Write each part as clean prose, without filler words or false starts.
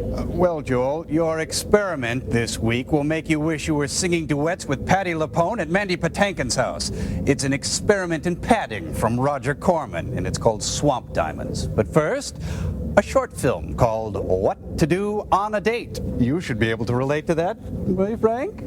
Well, Joel, your experiment this week will make you wish you were singing duets with Patti LuPone at Mandy Patinkin's house. It's an experiment in padding from Roger Corman, and it's called Swamp Diamonds. But first, a short film called What to Do on a Date. You should be able to relate to that, will you, Frank?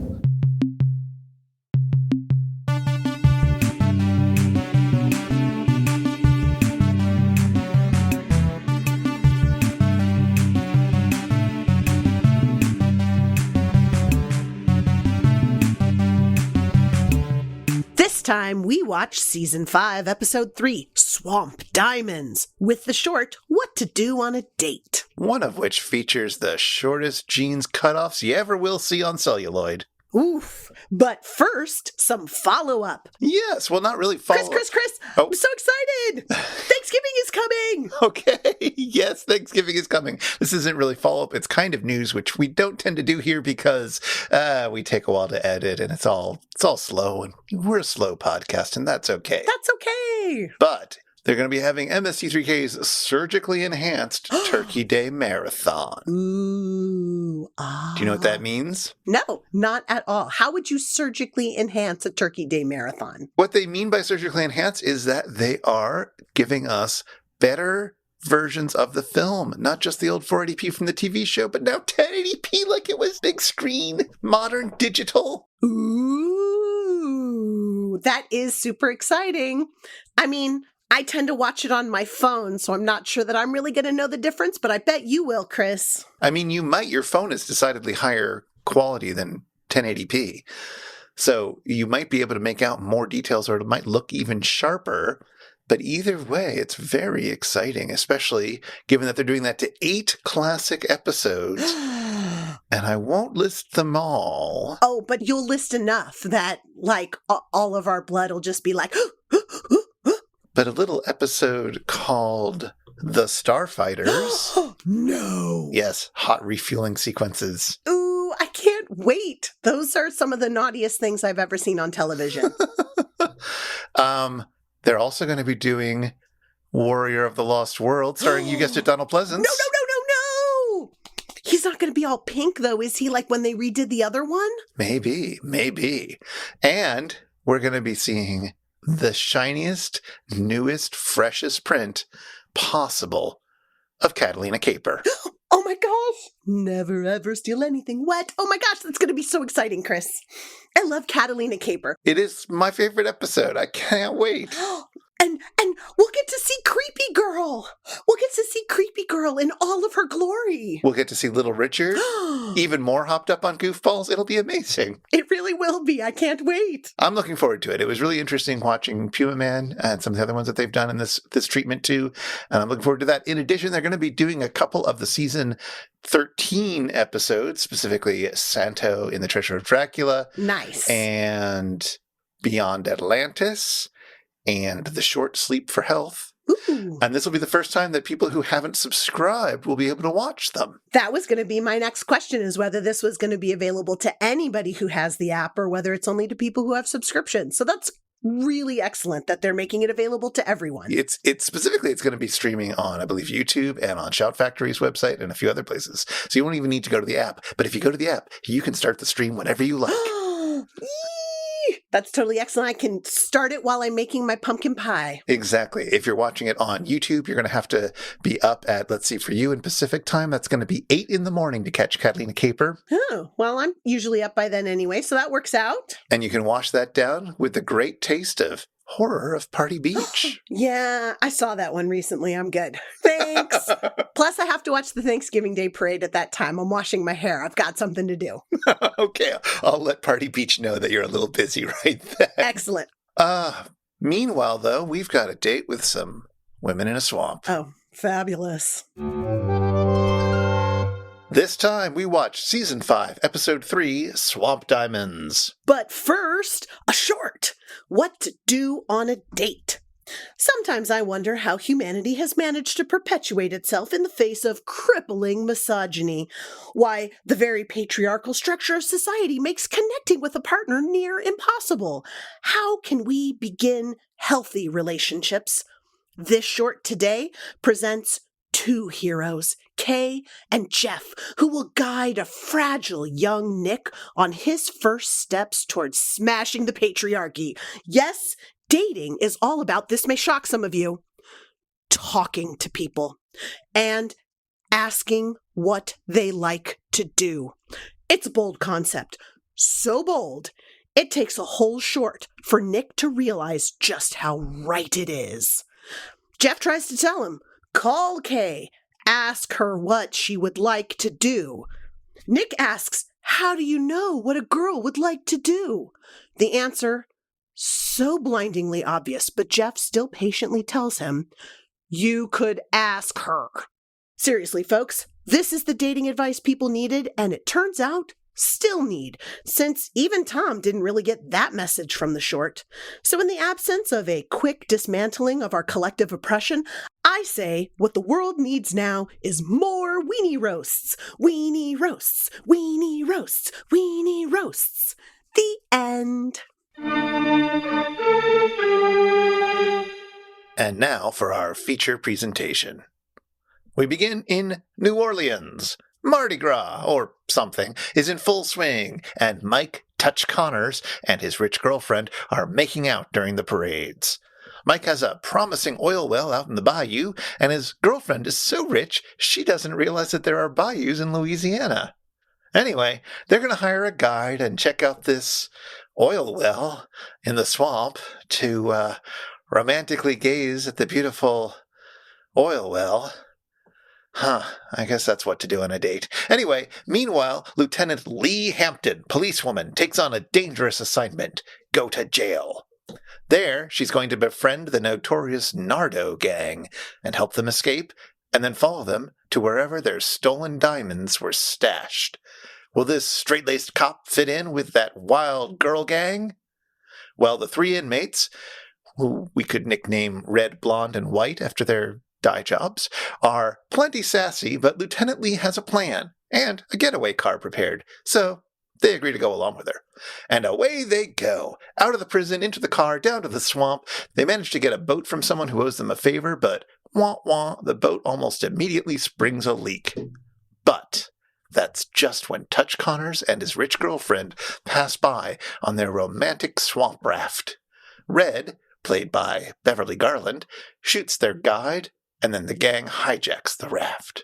This time we watch Season 5, Episode 3, Swamp Diamonds, with the short What to Do on a Date. One of which features the shortest jeans cutoffs you ever will see on celluloid. Oof. But first, some follow-up. Yes, well, not really follow-up. Chris! Oh. I'm so excited! Thanksgiving is coming! Okay, yes, Thanksgiving is coming. This isn't really follow-up. It's kind of news, which we don't tend to do here because we take a while to edit, and it's all slow, and we're a slow podcast, and that's okay. That's okay! But they're going to be having MST3K's Surgically Enhanced Turkey Day Marathon. Ooh. Do you know what that means? No, not at all. How would you surgically enhance a Turkey Day Marathon? What they mean by surgically enhanced is that they are giving us better versions of the film, not just the old 480p from the TV show, but now 1080p like it was big screen, modern digital. Ooh, that is super exciting. I mean, I tend to watch it on my phone, so I'm not sure that I'm really going to know the difference, but I bet you will, Chris. I mean, you might. Your phone is decidedly higher quality than 1080p. So you might be able to make out more details, or it might look even sharper. But either way, it's very exciting, especially given that they're doing that to 8 classic episodes. And I won't list them all. Oh, but you'll list enough that, like, all of our blood will just be like... But a little episode called The Starfighters. No. Yes, hot refueling sequences. Ooh, I can't wait. Those are some of the naughtiest things I've ever seen on television. They're also going to be doing Warrior of the Lost World, starring, you guessed it, Donald Pleasance. No. He's not going to be all pink, though, is he, like when they redid the other one? Maybe. And we're going to be seeing the shiniest, newest, freshest print possible of Catalina Caper. Oh my gosh! Never ever steal anything wet. Oh my gosh, that's going to be so exciting, Chris. I love Catalina Caper. It is my favorite episode. I can't wait. And we'll get to see Creepy Girl. We'll get to see Creepy Girl in all of her glory. We'll get to see Little Richard, even more hopped up on goofballs. It'll be amazing. It really will be. I can't wait. I'm looking forward to it. It was really interesting watching Puma Man and some of the other ones that they've done in this treatment too. And I'm looking forward to that. In addition, they're going to be doing a couple of the season 13 episodes, specifically Santo in the Treasure of Dracula. Nice. And Beyond Atlantis. And The Short Sleep for Health. Ooh. And this will be the first time that people who haven't subscribed will be able to watch them. That was going to be my next question, is whether this was going to be available to anybody who has the app or whether it's only to people who have subscriptions. So that's really excellent that they're making it available to everyone. It's specifically, it's going to be streaming on, I believe, YouTube and on Shout Factory's website and a few other places. So you won't even need to go to the app. But if you go to the app, you can start the stream whenever you like. That's totally excellent. I can start it while I'm making my pumpkin pie. Exactly. If you're watching it on YouTube, you're going to have to be up at, let's see, for you in Pacific time, that's going to be 8 in the morning to catch Catalina Caper. Oh, well, I'm usually up by then anyway, so that works out. And you can wash that down with the great taste of Horror of Party Beach. Yeah, I saw that one recently. I'm good. Thanks. Plus, I have to watch the Thanksgiving Day parade at that time. I'm washing my hair. I've got something to do. Okay, I'll let Party Beach know that you're a little busy right there. Excellent. Meanwhile, though, we've got a date with some women in a swamp. Oh, fabulous. This time, we watch Season 5, Episode 3, Swamp Diamonds. But first, a short. What to do on a date. Sometimes I wonder how humanity has managed to perpetuate itself in the face of crippling misogyny. Why, the very patriarchal structure of society makes connecting with a partner near impossible. How can we begin healthy relationships? This short today presents two heroes, Kay and Jeff, who will guide a fragile young Nick on his first steps towards smashing the patriarchy. Yes, dating is all about, this may shock some of you, talking to people and asking what they like to do. It's a bold concept. So bold, it takes a whole short for Nick to realize just how right it is. Jeff tries to tell him, call Kay, ask her what she would like to do. Nick asks, how do you know what a girl would like to do? The answer, so blindingly obvious, but Jeff still patiently tells him, you could ask her. Seriously, folks, this is the dating advice people needed, and it turns out still need, since even Tom didn't really get that message from the short. So in the absence of a quick dismantling of our collective oppression, I say what the world needs now is more weenie roasts. Weenie roasts, weenie roasts, weenie roasts. The end. And now for our feature presentation. We begin in New Orleans. Mardi Gras, or something, is in full swing, and Mike Touch Connors and his rich girlfriend are making out during the parades. Mike has a promising oil well out in the bayou, and his girlfriend is so rich she doesn't realize that there are bayous in Louisiana. Anyway, they're going to hire a guide and check out this oil well in the swamp to romantically gaze at the beautiful oil well. I guess that's what to do on a date. Anyway, meanwhile, Lieutenant Lee Hampton, policewoman, takes on a dangerous assignment. Go to jail. There, she's going to befriend the notorious Nardo gang and help them escape, and then follow them to wherever their stolen diamonds were stashed. Will this straight-laced cop fit in with that wild girl gang? Well, the three inmates, who we could nickname Red, Blonde, and White after their dye jobs, are plenty sassy, but Lieutenant Lee has a plan and a getaway car prepared, so they agree to go along with her. And away they go, out of the prison, into the car, down to the swamp. They manage to get a boat from someone who owes them a favor, but wah-wah, the boat almost immediately springs a leak. But that's just when Touch Connors and his rich girlfriend pass by on their romantic swamp raft. Red, played by Beverly Garland, shoots their guide, and then the gang hijacks the raft.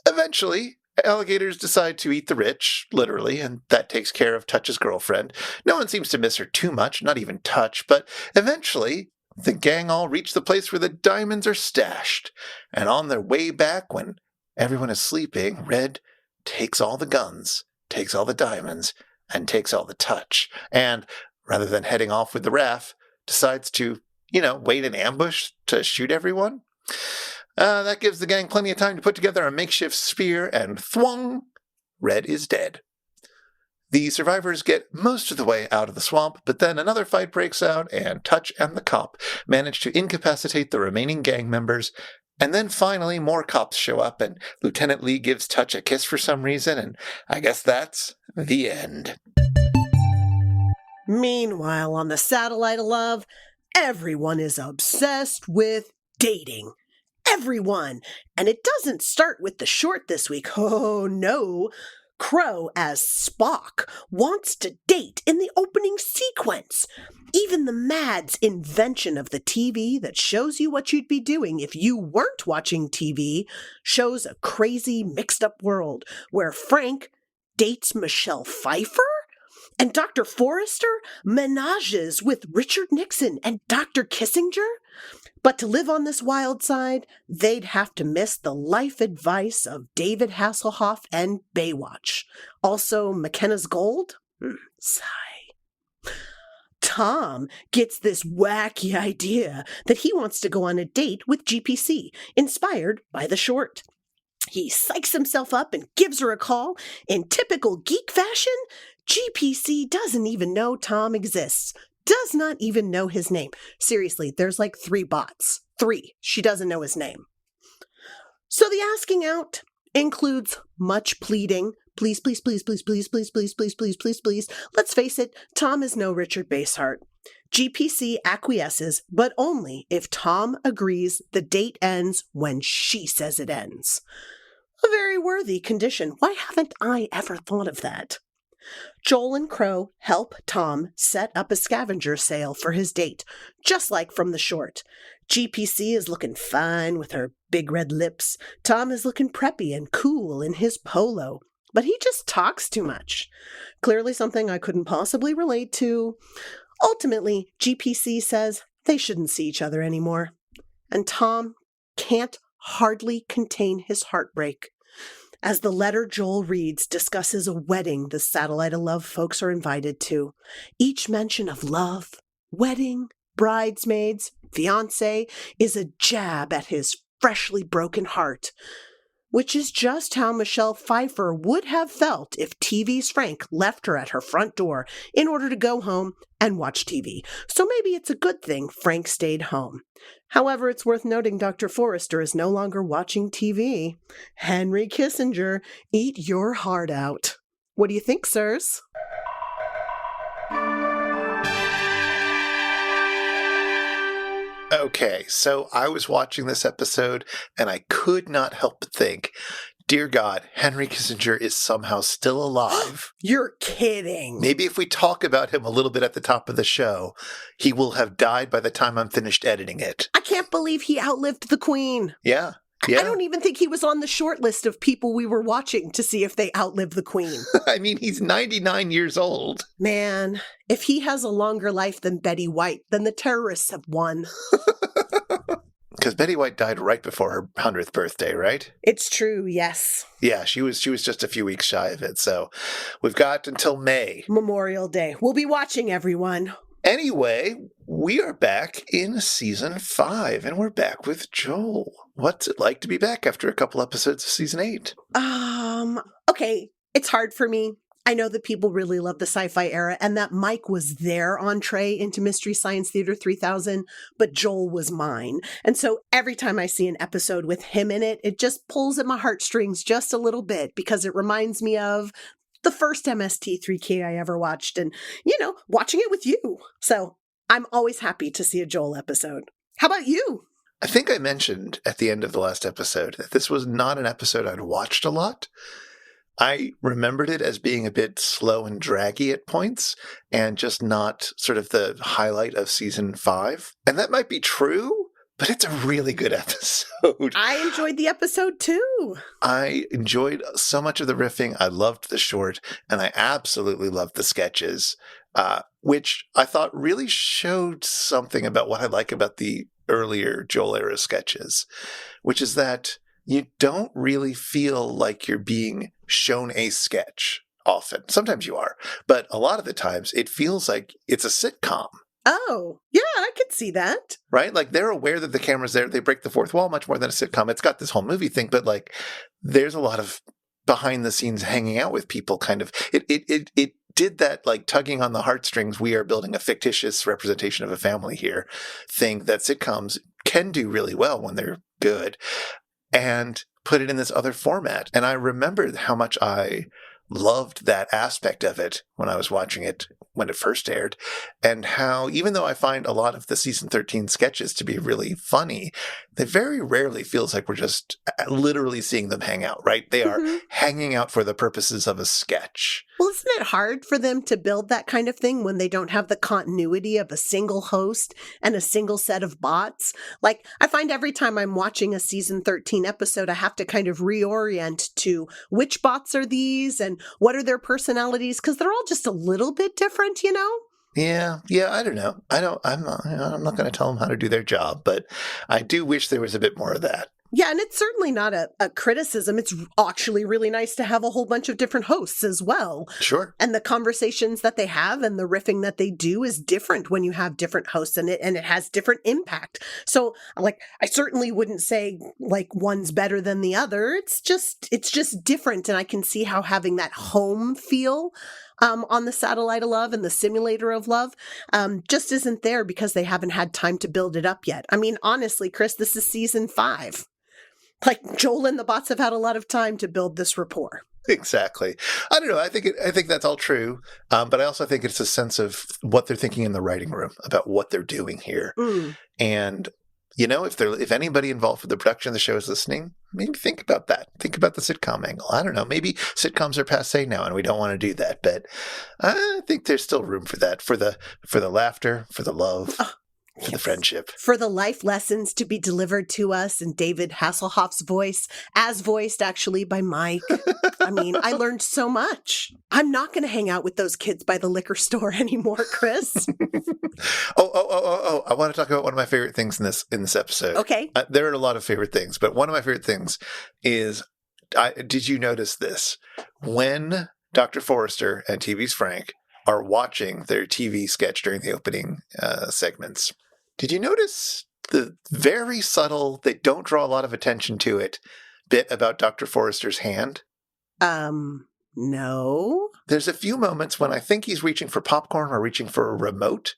Eventually, alligators decide to eat the rich, literally, and that takes care of Touch's girlfriend. No one seems to miss her too much, not even Touch, but eventually, the gang all reach the place where the diamonds are stashed. And on their way back, when everyone is sleeping, Red takes all the guns, takes all the diamonds, and takes all the Touch. And rather than heading off with the raft, decides to, wait in ambush to shoot everyone. That gives the gang plenty of time to put together a makeshift spear, and thwong, Red is dead. The survivors get most of the way out of the swamp, but then another fight breaks out, and Touch and the cop manage to incapacitate the remaining gang members, and then finally more cops show up, and Lieutenant Lee gives Touch a kiss for some reason, and I guess that's the end. Meanwhile, on the satellite of love, everyone is obsessed with dating. Everyone! And it doesn't start with the short this week. Oh, no. Crow, as Spock, wants to date in the opening sequence. Even the Mad's invention of the TV that shows you what you'd be doing if you weren't watching TV shows a crazy, mixed-up world where Frank dates Michelle Pfeiffer? And Dr. Forrester menages with Richard Nixon and Dr. Kissinger? But to live on this wild side, they'd have to miss the life advice of David Hasselhoff and Baywatch. Also, McKenna's Gold? Sigh. Tom gets this wacky idea that he wants to go on a date with GPC, inspired by the short. He psychs himself up and gives her a call. In typical geek fashion, GPC doesn't even know Tom exists. Does not even know his name. Seriously, there's like 3 bots. 3. She doesn't know his name. So the asking out includes much pleading. Please, please, please, please, please, please, please, please, please, please, please. Let's face it, Tom is no Richard Basehart. GPC acquiesces, but only if Tom agrees the date ends when she says it ends. A very worthy condition. Why haven't I ever thought of that? Joel and Crow help Tom set up a scavenger sale for his date, just like from the short. GPC is looking fine with her big red lips. Tom is looking preppy and cool in his polo, but he just talks too much. Clearly something I couldn't possibly relate to. Ultimately, GPC says they shouldn't see each other anymore, and Tom can't hardly contain his heartbreak as the letter Joel reads discusses a wedding the Satellite of Love folks are invited to. Each mention of love, wedding, bridesmaids, fiancé is a jab at his freshly broken heart, which is just how Michelle Pfeiffer would have felt if TV's Frank left her at her front door in order to go home and watch TV. So maybe it's a good thing Frank stayed home. However, it's worth noting Dr. Forrester is no longer watching TV. Henry Kissinger, eat your heart out. What do you think, sirs? Okay, so I was watching this episode and I could not help but think, dear God, Henry Kissinger is somehow still alive. You're kidding. Maybe if we talk about him a little bit at the top of the show, he will have died by the time I'm finished editing it. I can't believe he outlived the Queen. Yeah. I don't even think he was on the short list of people we were watching to see if they outlived the Queen. I mean, he's 99 years old. Man, if he has a longer life than Betty White, then the terrorists have won. Because Betty White died right before her 100th birthday, right? It's true, yes. Yeah, she was just a few weeks shy of it, so we've got until May. Memorial Day. We'll be watching, everyone. Anyway, we are back in season 5, and we're back with Joel. What's it like to be back after a couple episodes of season 8? Okay, it's hard for me. I know that people really love the sci-fi era and that Mike was their entree into Mystery Science Theater 3000, but Joel was mine. And so every time I see an episode with him in it, it just pulls at my heartstrings just a little bit because it reminds me of the first MST3K I ever watched and, watching it with you. So I'm always happy to see a Joel episode. How about you? I think I mentioned at the end of the last episode that this was not an episode I'd watched a lot. I remembered it as being a bit slow and draggy at points and just not sort of the highlight of season 5. And that might be true, but it's a really good episode. I enjoyed the episode too. I enjoyed so much of the riffing. I loved the short, and I absolutely loved the sketches, which I thought really showed something about what I like about the earlier Joel era sketches, which is that you don't really feel like you're being shown a sketch often. Sometimes you are, but a lot of the times it feels like it's a sitcom. Oh, yeah, I could see that. Right? Like they're aware that the camera's there. They break the fourth wall much more than a sitcom. It's got this whole movie thing, but like there's a lot of behind the scenes hanging out with people kind of. It did that like tugging on the heartstrings. We are building a fictitious representation of a family here thing that sitcoms can do really well when they're good, and put it in this other format. And I remembered how much I loved that aspect of it when I was watching it when it first aired, and how even though I find a lot of the season 13 sketches to be really funny, they very rarely feels like we're just literally seeing them hang out, right? They are hanging out for the purposes of a sketch. Well, isn't it hard for them to build that kind of thing when they don't have the continuity of a single host and a single set of bots? Like, I find every time I'm watching a season 13 episode, I have to kind of reorient to which bots are these and what are their personalities, because they're all just a little bit different, Yeah, I don't know. I'm not going to tell them how to do their job, but I do wish there was a bit more of that. Yeah, and it's certainly not a criticism. It's actually really nice to have a whole bunch of different hosts as well. Sure. And the conversations that they have and the riffing that they do is different when you have different hosts in it, and it has different impact. So, like, I certainly wouldn't say, like, one's better than the other. It's just different, and I can see how having that home feel on the Satellite of Love and the Simulator of Love just isn't there because they haven't had time to build it up yet. I mean, honestly, Chris, this is season 5. Like, Joel and the bots have had a lot of time to build this rapport. Exactly. I don't know. I think that's all true. But I also think it's a sense of what they're thinking in the writing room about what they're doing here. Mm. And, if anybody involved with the production of the show is listening, maybe think about that. Think about the sitcom angle. I don't know. Maybe sitcoms are passé now and we don't want to do that. But I think there's still room for that, for the laughter, for the love. For the friendship. For the life lessons to be delivered to us in David Hasselhoff's voice, as voiced actually by Mike. I mean, I learned so much. I'm not going to hang out with those kids by the liquor store anymore, Chris. Oh! I want to talk about one of my favorite things in this episode. Okay. There are a lot of favorite things, but one of my favorite things is, did you notice this? When Dr. Forrester and TV's Frank are watching their TV sketch during the opening segments, did you notice the very subtle, they don't draw a lot of attention to it, bit about Dr. Forrester's hand? No. There's a few moments when I think he's reaching for popcorn or reaching for a remote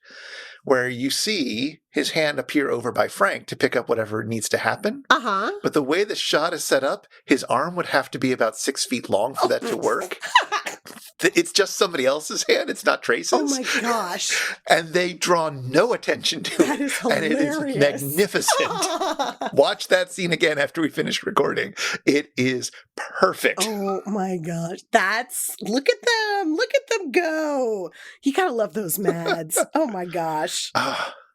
where you see his hand appear over by Frank to pick up whatever needs to happen. Uh-huh. But the way the shot is set up, his arm would have to be about 6 feet long for that to work. It's just somebody else's hand. It's not Trace's. Oh my gosh. And they draw no attention to it. That is hilarious. And it is magnificent. Watch that scene again after we finish recording. It is perfect. Oh my gosh. Look at them go. You gotta love those Mads. Oh my gosh.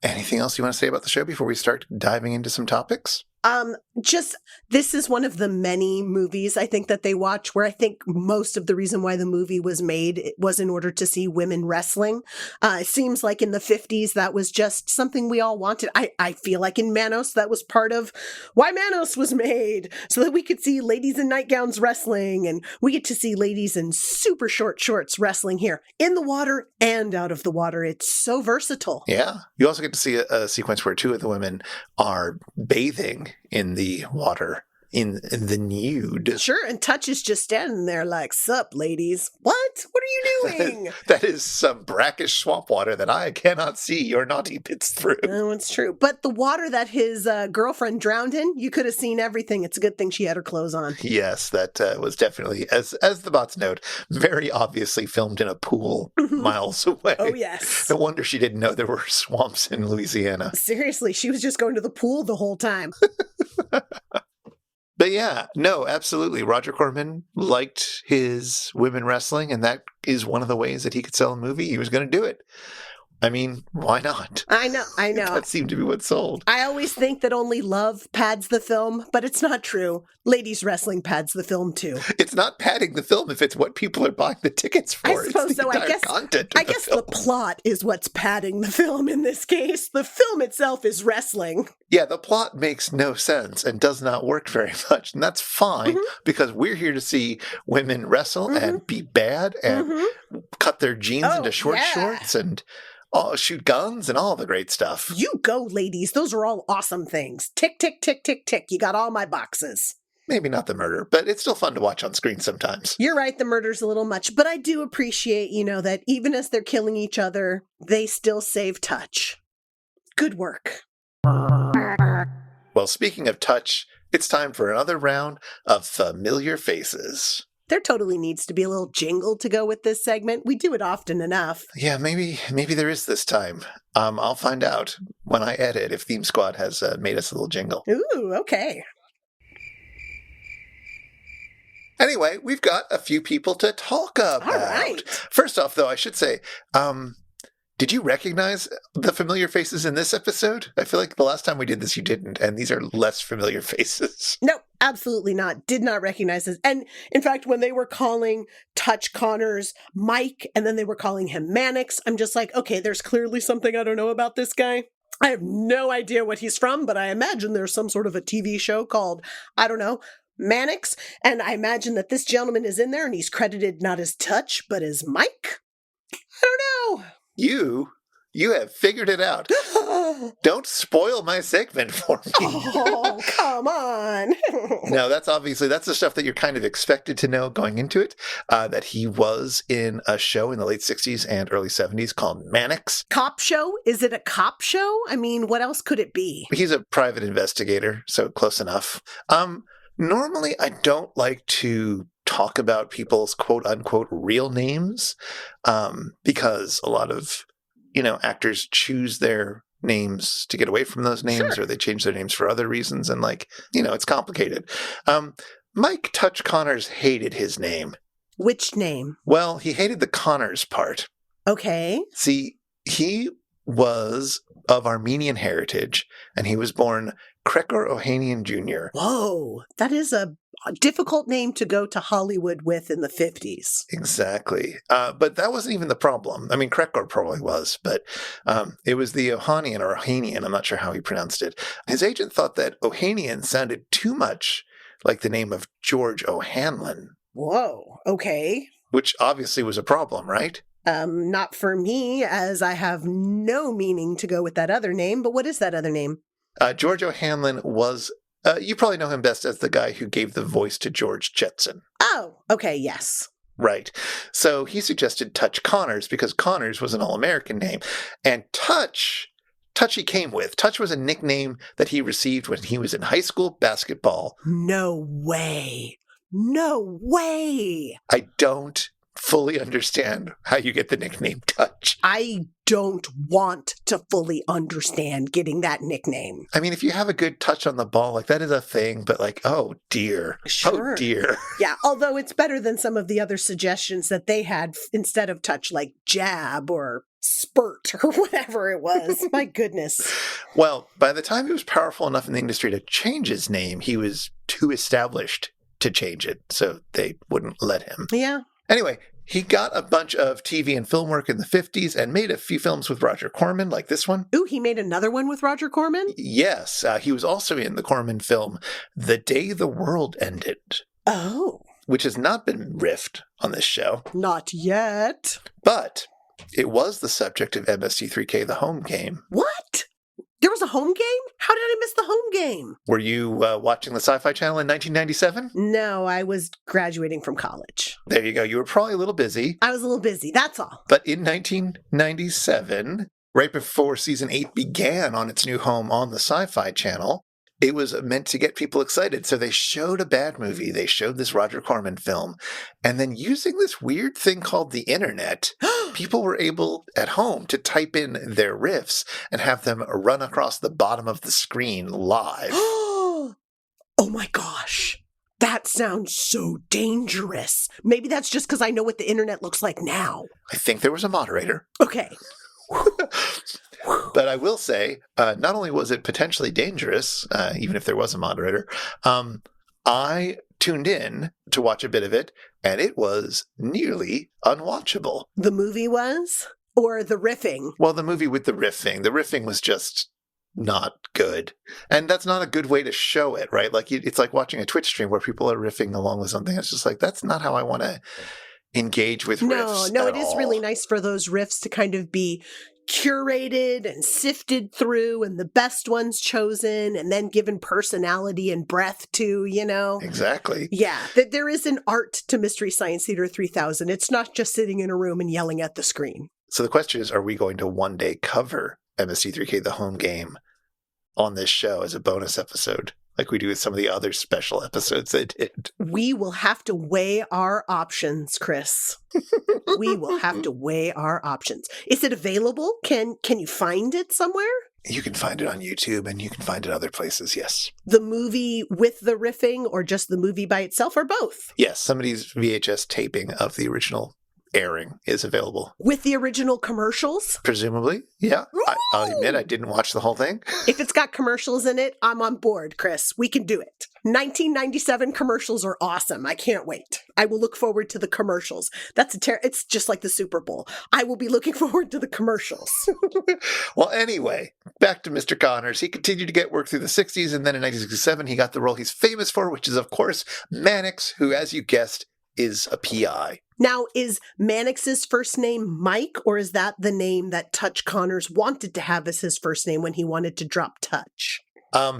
Anything else you want to say about the show before we start diving into some topics? This is one of the many movies I think that they watch where I think most of the reason why the movie was made was in order to see women wrestling. It seems like in the 50s, that was just something we all wanted. I feel like in Manos, that was part of why Manos was made, so that we could see ladies in nightgowns wrestling, and we get to see ladies in super short shorts wrestling here in the water and out of the water. It's so versatile. Yeah. You also get to see a sequence where two of the women are bathing in the water, in the nude. Sure, and Touch is just standing there like, sup, ladies. What? What are you doing? That is some brackish swamp water that I cannot see your naughty bits through. Oh, it's true. But the water that his girlfriend drowned in, you could have seen everything. It's a good thing she had her clothes on. Yes, that was definitely, as the bots note, very obviously filmed in a pool miles away. Oh, yes. No wonder she didn't know there were swamps in Louisiana. Seriously, she was just going to the pool the whole time. But yeah, no, absolutely. Roger Corman liked his women wrestling, and that is one of the ways that he could sell a movie. He was going to do it. I mean, why not? I know. That seemed to be what sold. I always think that only love pads the film, but it's not true. Ladies wrestling pads the film too. It's not padding the film if it's what people are buying the tickets for. I suppose so. I guess the plot is what's padding the film in this case. The film itself is wrestling. Yeah, the plot makes no sense and does not work very much. And that's fine because we're here to see women wrestle and be bad and cut their jeans into short shorts and shoot guns and all the great stuff. You go, ladies. Those are all awesome things. Tick, tick, tick, tick, tick. You got all my boxes. Maybe not the murder, but it's still fun to watch on screen sometimes. You're right, the murder's a little much, but I do appreciate, that even as they're killing each other, they still save Touch. Good work. Well, speaking of Touch, it's time for another round of Familiar Faces. There totally needs to be a little jingle to go with this segment. We do it often enough. Yeah, maybe there is this time. I'll find out when I edit if Theme Squad has made us a little jingle. Ooh, okay. Anyway, we've got a few people to talk about. All right. First off, though, I should say, did you recognize the familiar faces in this episode? I feel like the last time we did this, you didn't, and these are less familiar faces. No, absolutely not. Did not recognize this. And in fact, when they were calling Touch Connors Mike, and then they were calling him Mannix, I'm just like, okay, there's clearly something I don't know about this guy. I have no idea what he's from, but I imagine there's some sort of a TV show called, I don't know, Mannix, and I imagine that this gentleman is in there and he's credited not as Touch, but as Mike? I don't know. You have figured it out. Don't spoil my segment for me. Oh, come on. No, that's the stuff that you're kind of expected to know going into it, that he was in a show in the late 60s and early 70s called Mannix. Cop show? Is it a cop show? I mean, what else could it be? He's a private investigator, so close enough. Normally, I don't like to talk about people's quote-unquote real names, because a lot of, actors choose their names to get away from those names, Sure. or they change their names for other reasons, and it's complicated. Mike Touch Connors hated his name. Which name? Well, he hated the Connors part. Okay. See, he was of Armenian heritage, and he was born Krekor Ohanian Jr. Whoa, that is a difficult name to go to Hollywood with in the 50s. Exactly. But that wasn't even the problem. I mean, Krekor probably was, but it was the Ohanian or Ohanian. I'm not sure how he pronounced it. His agent thought that Ohanian sounded too much like the name of George O'Hanlon. Whoa, okay. Which obviously was a problem, right? Not for me, as I have no meaning to go with that other name, but what is that other name? George O'Hanlon was, you probably know him best as the guy who gave the voice to George Jetson. Oh, okay, yes. Right. So he suggested Touch Connors because Connors was an all-American name. And Touch he came with. Touch was a nickname that he received when he was in high school basketball. No way. No way. I don't fully understand how you get the nickname Touch. I don't want to fully understand getting that nickname. I mean, if you have a good touch on the ball, that is a thing, but oh dear. Sure. Oh dear. Yeah, although it's better than some of the other suggestions that they had instead of touch, like jab or spurt or whatever it was. My goodness. Well, by the time he was powerful enough in the industry to change his name, he was too established to change it, so they wouldn't let him. Yeah. Anyway, he got a bunch of TV and film work in the 50s and made a few films with Roger Corman, like this one. Ooh, he made another one with Roger Corman? Yes, he was also in the Corman film The Day the World Ended. Oh. Which has not been riffed on this show. Not yet. But it was the subject of MST3K, the home game. What? There was a home game? How did I miss the home game? Were you watching the Sci-Fi Channel in 1997? No, I was graduating from college. There you go. You were probably a little busy. I was a little busy, that's all. But in 1997, right before season 8 began on its new home on the Sci-Fi Channel, it was meant to get people excited. So they showed a bad movie. They showed this Roger Corman film. And then using this weird thing called the internet, people were able at home to type in their riffs and have them run across the bottom of the screen live. Oh my gosh. That sounds so dangerous. Maybe that's just because I know what the internet looks like now. I think there was a moderator. Okay. But I will say, not only was it potentially dangerous, even if there was a moderator, I tuned in to watch a bit of it, and it was nearly unwatchable. The movie was? Or the riffing? Well, the movie with the riffing. The riffing was just not good. And that's not a good way to show it, right? It's like watching a Twitch stream where people are riffing along with something. It's just that's not how I want to engage with riffs. No, it is really nice for those riffs to kind of be curated and sifted through and the best ones chosen and then given personality and breath to, Exactly. Yeah, there is an art to Mystery Science Theater 3000. It's not just sitting in a room and yelling at the screen. So the question is, are we going to one day cover MST3K, the home game, on this show as a bonus episode, like we do with some of the other special episodes they did? We will have to weigh our options, Chris. We will have to weigh our options. Is it available? Can you find it somewhere? You can find it on YouTube and you can find it other places, yes. The movie with the riffing or just the movie by itself or both? Yes, somebody's VHS taping of the original airing is available. With the original commercials? Presumably, yeah. I'll admit I didn't watch the whole thing. If it's got commercials in it, I'm on board, Chris. We can do it. 1997 commercials are awesome. I can't wait. I will look forward to the commercials. It's just like the Super Bowl. I will be looking forward to the commercials. Well, anyway, back to Mr. Connors. He continued to get work through the 60s, and then in 1967, he got the role he's famous for, which is, of course, Mannix, who, as you guessed, is a PI. Now, is Mannix's first name Mike, or is that the name that Touch Connors wanted to have as his first name when he wanted to drop Touch?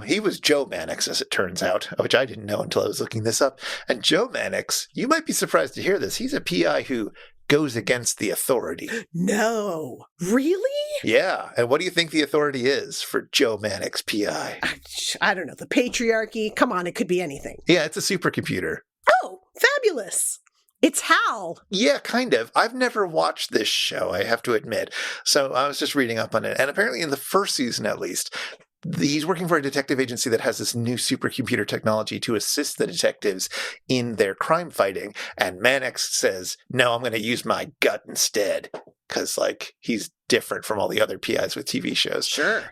He was Joe Mannix, as it turns out, which I didn't know until I was looking this up. And Joe Mannix, you might be surprised to hear this, he's a PI who goes against the authority. No. Really? Yeah. And what do you think the authority is for Joe Mannix, PI? I don't know. The patriarchy? Come on, it could be anything. Yeah, it's a supercomputer. Oh, fabulous. It's Hal. Yeah, kind of. I've never watched this show, I have to admit. So I was just reading up on it. And apparently in the first season, at least, he's working for a detective agency that has this new supercomputer technology to assist the detectives in their crime fighting. And Mannix says, no, I'm going to use my gut instead. Because, he's different from all the other PIs with TV shows. Sure.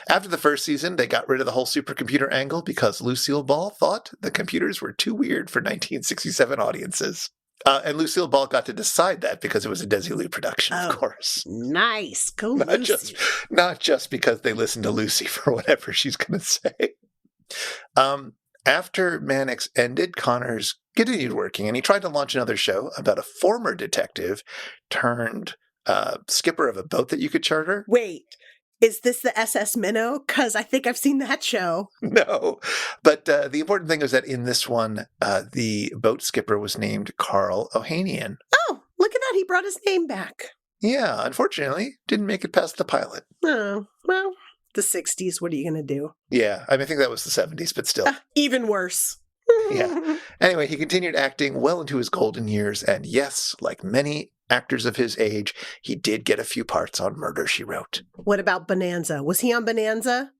After the first season, they got rid of the whole supercomputer angle because Lucille Ball thought the computers were too weird for 1967 audiences. And Lucille Ball got to decide that because it was a Desilu production, of course. Nice. Go Not Lucy. not just because they listened to Lucy for whatever she's going to say. After Mannix ended, Connors continued working, and he tried to launch another show about a former detective turned skipper of a boat that you could charter. Wait, is this the SS Minnow? Because I think I've seen that show. No. But the important thing is that in this one, the boat skipper was named Carl Ohanian. Oh, look at that. He brought his name back. Yeah, unfortunately, didn't make it past the pilot. Oh, well, the 60s. What are you going to do? Yeah, I think that was the 70s, but still. Even worse. Yeah. Anyway, he continued acting well into his golden years, and yes, like many actors of his age, he did get a few parts on Murder, She Wrote. What about Bonanza? Was he on Bonanza?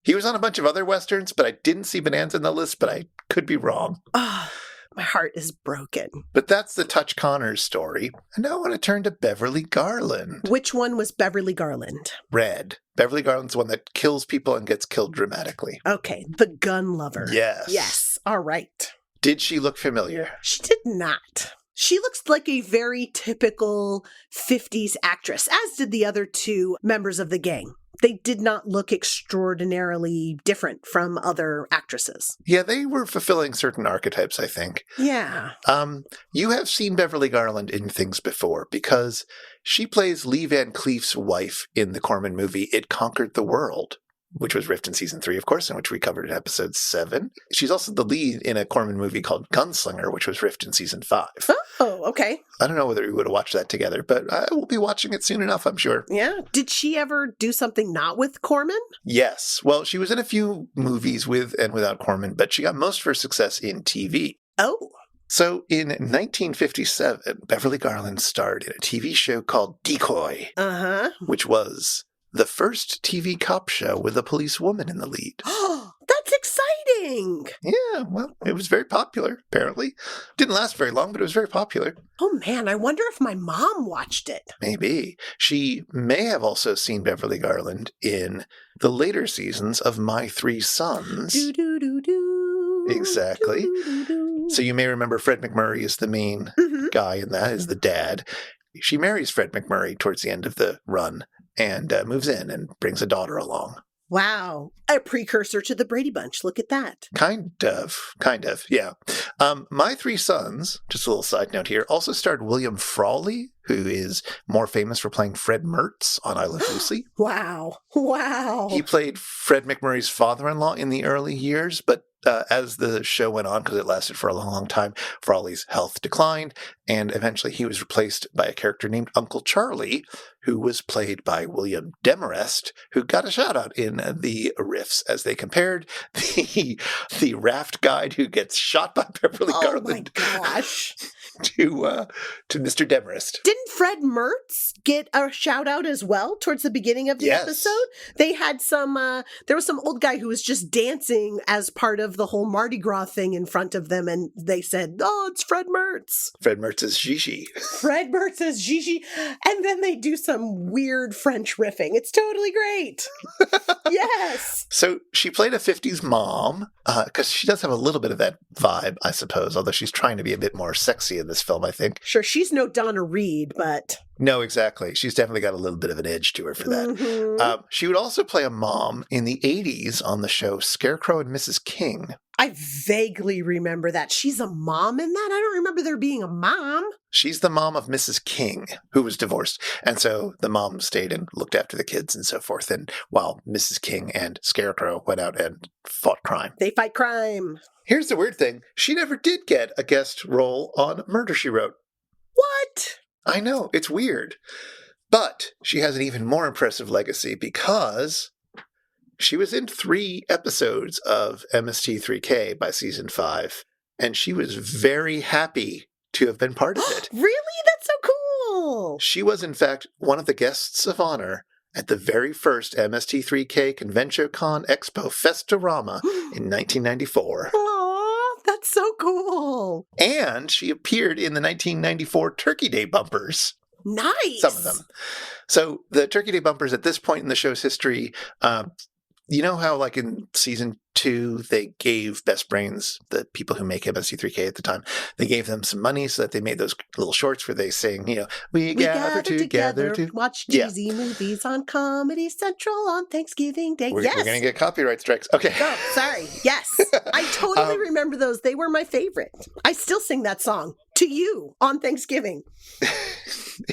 He was on a bunch of other Westerns, but I didn't see Bonanza in the list, but I could be wrong. Oh, my heart is broken. But that's the Touch Connors story. And now I want to turn to Beverly Garland. Which one was Beverly Garland? Red. Beverly Garland's the one that kills people and gets killed dramatically. Okay, the gun lover. Yes. Yes, all right. Did she look familiar? She did not. She looks like a very typical 50s actress, as did the other two members of the gang. They did not look extraordinarily different from other actresses. Yeah, they were fulfilling certain archetypes, I think. Yeah. You have seen Beverly Garland in things before because she plays Lee Van Cleef's wife in the Corman movie It Conquered the World, which was riffed in season 3, of course, and which we covered in episode 7. She's also the lead in a Corman movie called Gunslinger, which was riffed in season 5. Oh, okay. I don't know whether we would have watched that together, but I will be watching it soon enough, I'm sure. Yeah. Did she ever do something not with Corman? Yes. Well, she was in a few movies with and without Corman, but she got most of her success in TV. Oh. So in 1957, Beverly Garland starred in a TV show called Decoy, which was the first TV cop show with a police woman in the lead. Oh, that's exciting. Yeah, well, it was very popular, apparently. Didn't last very long, but it was very popular. Oh, man, I wonder if my mom watched it. Maybe. She may have also seen Beverly Garland in the later seasons of My Three Sons. Do-do-do-do. Exactly. Do-do-do-do. So you may remember Fred McMurray is the main guy in that, is the dad. She marries Fred McMurray towards the end of the run and moves in and brings a daughter along. Wow. A precursor to the Brady Bunch. Look at that. Kind of, yeah. My Three Sons, just a little side note here, also starred William Frawley, who is more famous for playing Fred Mertz on I Love Lucy. Wow. He played Fred McMurray's father-in-law in the early years, but as the show went on, because it lasted for a long, long time, Frawley's health declined, and eventually he was replaced by a character named Uncle Charlie, who was played by William Demarest, who got a shout-out in the riffs as they compared the raft guide who gets shot by Beverly Garland to Mr. Demarest. Didn't Fred Mertz get a shout-out as well towards the beginning of the episode? They had there was some old guy who was just dancing as part of the whole Mardi Gras thing in front of them, and they said, oh, it's Fred Mertz. Fred Mertz is Gigi. Fred Mertz is Gigi. And then they do some weird French riffing. It's totally great. Yes. So she played a 50s mom, because she does have a little bit of that vibe, I suppose, although she's trying to be a bit more sexy in this film, I think. Sure, she's no Donna Reed, but... No, exactly. She's definitely got a little bit of an edge to her for that. She would also play a mom in the 80s on the show Scarecrow and Mrs. King. I vaguely remember that. She's a mom in that? I don't remember there being a mom. She's the mom of Mrs. King, who was divorced. And so the mom stayed and looked after the kids and so forth. And while Mrs. King and Scarecrow went out and fought crime. They fight crime. Here's the weird thing. She never did get a guest role on Murder, She Wrote. What? I know, it's weird. But she has an even more impressive legacy because she was in 3 episodes of MST3K by season 5. and she was very happy to have been part of it. Really? That's so cool. She was, in fact, one of the guests of honor at the very first MST3K ConventionCon Expo Festorama in 1994. Aw, that's so cool. And she appeared in the 1994 Turkey Day bumpers. Nice. Some of them. So the Turkey Day bumpers at this point in the show's history, you know how like in season 2, they gave Best Brains, the people who make MST3K at the time, they gave them some money so that they made those little shorts where they sing, we gather together to watch cheesy movies on Comedy Central on Thanksgiving Day. We're yes. going to get copyright strikes. Okay. Oh, sorry. Yes. I totally remember those. They were my favorite. I still sing that song to you on Thanksgiving.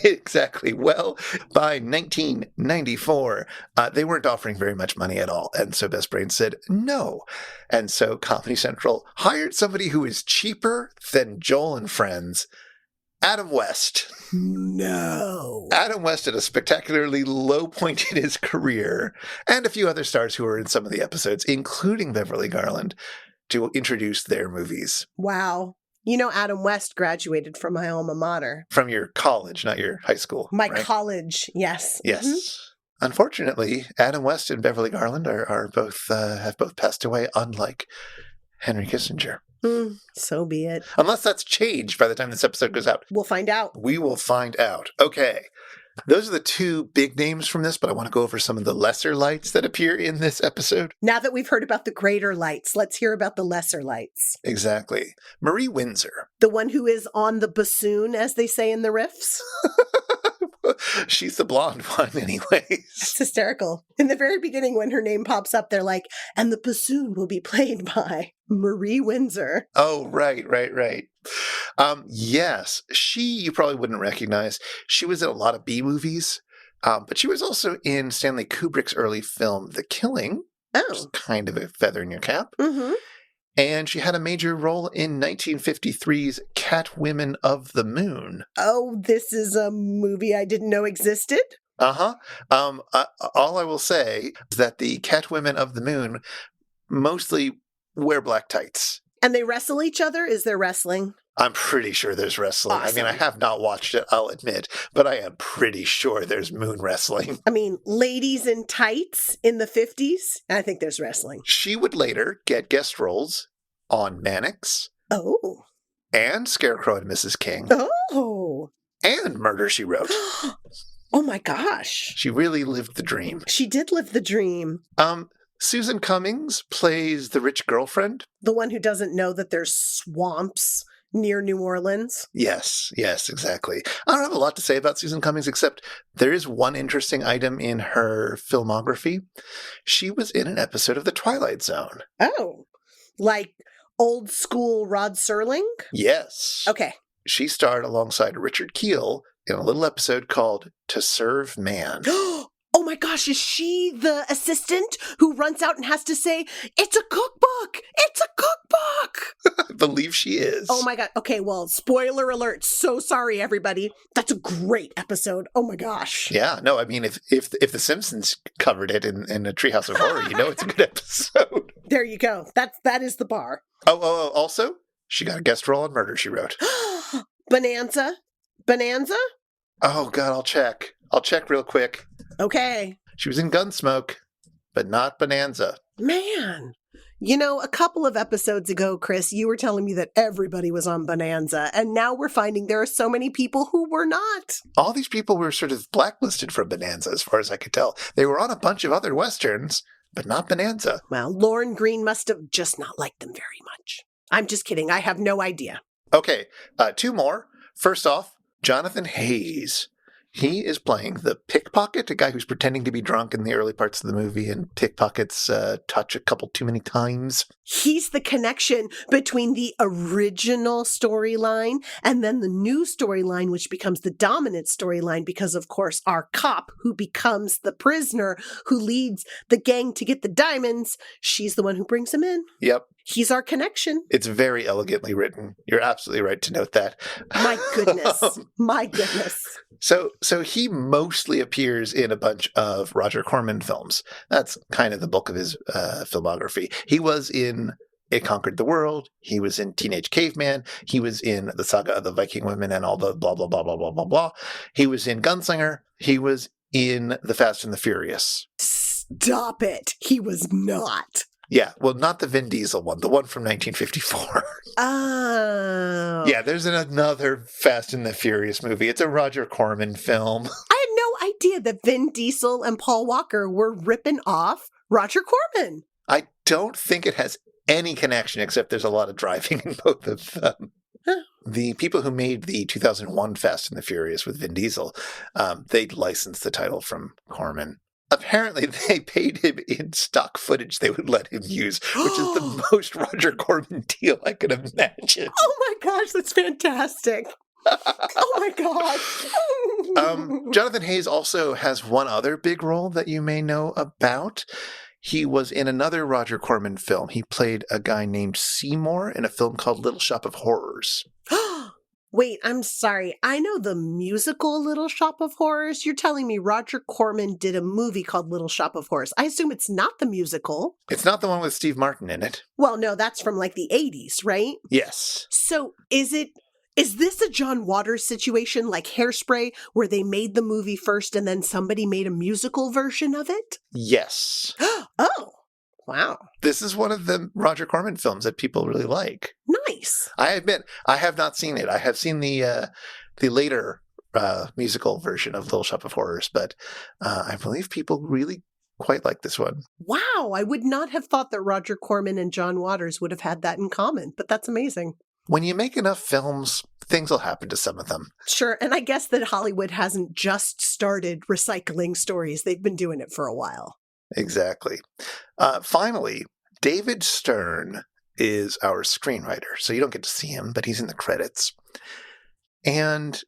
Exactly. Well, by 1994, they weren't offering very much money at all. And so Best Brains said no. And so Comedy Central hired somebody who is cheaper than Joel and Friends, Adam West. No. Adam West at a spectacularly low point in his career, and a few other stars who were in some of the episodes, including Beverly Garland, to introduce their movies. Wow. You know, Adam West graduated from my alma mater. From your college, not your high school. My right? college, yes. Yes. Mm-hmm. Unfortunately, Adam West and Beverly Garland have both passed away, unlike Henry Kissinger. So be it. Unless that's changed by the time this episode goes out. We'll find out. We will find out. Okay. Those are the two big names from this, but I want to go over some of the lesser lights that appear in this episode. Now that we've heard about the greater lights, let's hear about the lesser lights. Exactly. Marie Windsor. The one who is on the bassoon, as they say in the riffs. She's the blonde one anyways. It's hysterical. In the very beginning, when her name pops up, they're like, and the bassoon will be played by Marie Windsor. Oh, right. Yes, you probably wouldn't recognize. She was in a lot of B movies, but she was also in Stanley Kubrick's early film, The Killing. Oh. Which is kind of a feather in your cap. Mm-hmm. And she had a major role in 1953's Catwomen of the Moon. Oh, this is a movie I didn't know existed? Uh-huh. All I will say is that the Catwomen of the Moon mostly wear black tights. And they wrestle each other? Is there wrestling? I'm pretty sure there's wrestling. Awesome. I mean, I have not watched it, I'll admit, but I am pretty sure there's moon wrestling. I mean, ladies in tights in the 50s? I think there's wrestling. She would later get guest roles on Mannix. Oh. And Scarecrow and Mrs. King. Oh. And Murder, She Wrote. Oh my gosh. She really lived the dream. She did live the dream. Susan Cummings plays the rich girlfriend. The one who doesn't know that there's swamps near New Orleans. Yes, exactly. I don't have a lot to say about Susan Cummings, except there is one interesting item in her filmography. She was in an episode of The Twilight Zone. Oh, like old school Rod Serling? Yes. Okay. She starred alongside Richard Keel in a little episode called To Serve Man. Oh my gosh, is she the assistant who runs out and has to say, it's a cookbook! It's a cookbook! I believe she is. Oh my god. Okay, well, spoiler alert. So sorry, everybody. That's a great episode. Oh my gosh. Yeah, no, I mean, if The Simpsons covered it in a Treehouse of Horror, you know it's a good episode. There you go. That is the bar. Oh, also, she got a guest role on Murder, She Wrote. Bonanza? Oh, God, I'll check. I'll check real quick. Okay. She was in Gunsmoke, but not Bonanza. Man. You know, a couple of episodes ago, Chris, you were telling me that everybody was on Bonanza, and now we're finding there are so many people who were not. All these people were sort of blacklisted from Bonanza, as far as I could tell. They were on a bunch of other Westerns, but not Bonanza. Well, Lauren Green must have just not liked them very much. I'm just kidding. I have no idea. Okay, two more. First off, Jonathan Haze. He is playing the pickpocket, a guy who's pretending to be drunk in the early parts of the movie, and pickpockets touch a couple too many times. He's the connection between the original storyline and then the new storyline, which becomes the dominant storyline because, of course, our cop, who becomes the prisoner, who leads the gang to get the diamonds, she's the one who brings him in. Yep. He's our connection. It's very elegantly written. You're absolutely right to note that. My goodness. My goodness. So he mostly appears in a bunch of Roger Corman films. That's kind of the bulk of his filmography. He was in It Conquered the World. He was in Teenage Caveman. He was in the Saga of the Viking Women and all the blah, blah, blah, blah, blah, blah, blah. He was in Gunslinger. He was in The Fast and the Furious. Stop it. He was not. Yeah, well, not the Vin Diesel one, the one from 1954. Oh. Yeah, there's another Fast and the Furious movie. It's a Roger Corman film. I had no idea that Vin Diesel and Paul Walker were ripping off Roger Corman. I don't think it has any connection, except there's a lot of driving in both of them. Huh. The people who made the 2001 Fast and the Furious with Vin Diesel, they licensed the title from Corman. Apparently, they paid him in stock footage they would let him use, which is the most Roger Corman deal I could imagine. Oh my gosh, that's fantastic. Oh my god. Jonathan Haze also has one other big role that you may know about. He was in another Roger Corman film. He played a guy named Seymour in a film called Little Shop of Horrors. Wait, I'm sorry. I know the musical Little Shop of Horrors. You're telling me Roger Corman did a movie called Little Shop of Horrors. I assume it's not the musical. It's not the one with Steve Martin in it. Well, no, that's from like the 80s, right? Yes. So is this a John Waters situation like Hairspray, where they made the movie first and then somebody made a musical version of it? Yes. Oh, wow. This is one of the Roger Corman films that people really like. Nice. I admit, I have not seen it. I have seen the later musical version of Little Shop of Horrors, but I believe people really quite like this one. Wow. I would not have thought that Roger Corman and John Waters would have had that in common, but that's amazing. When you make enough films, things will happen to some of them. Sure. And I guess that Hollywood hasn't just started recycling stories. They've been doing it for a while. Exactly. Finally, David Stern is our screenwriter. So you don't get to see him, but he's in the credits. And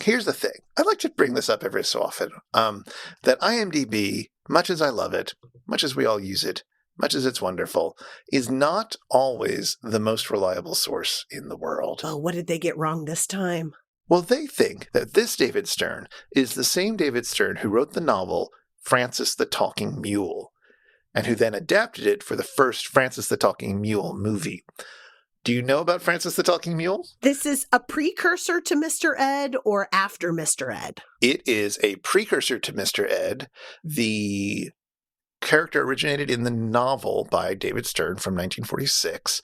here's the thing. I'd like to bring this up every so often. That IMDb, much as I love it, much as we all use it, much as it's wonderful, is not always the most reliable source in the world. Oh, what did they get wrong this time? Well, they think that this David Stern is the same David Stern who wrote the novel Francis the Talking Mule, and who then adapted it for the first Francis the Talking Mule movie. Do you know about Francis the Talking Mule? This is a precursor to Mr. Ed or after Mr. Ed? It is a precursor to Mr. Ed. The character originated in the novel by David Stern from 1946.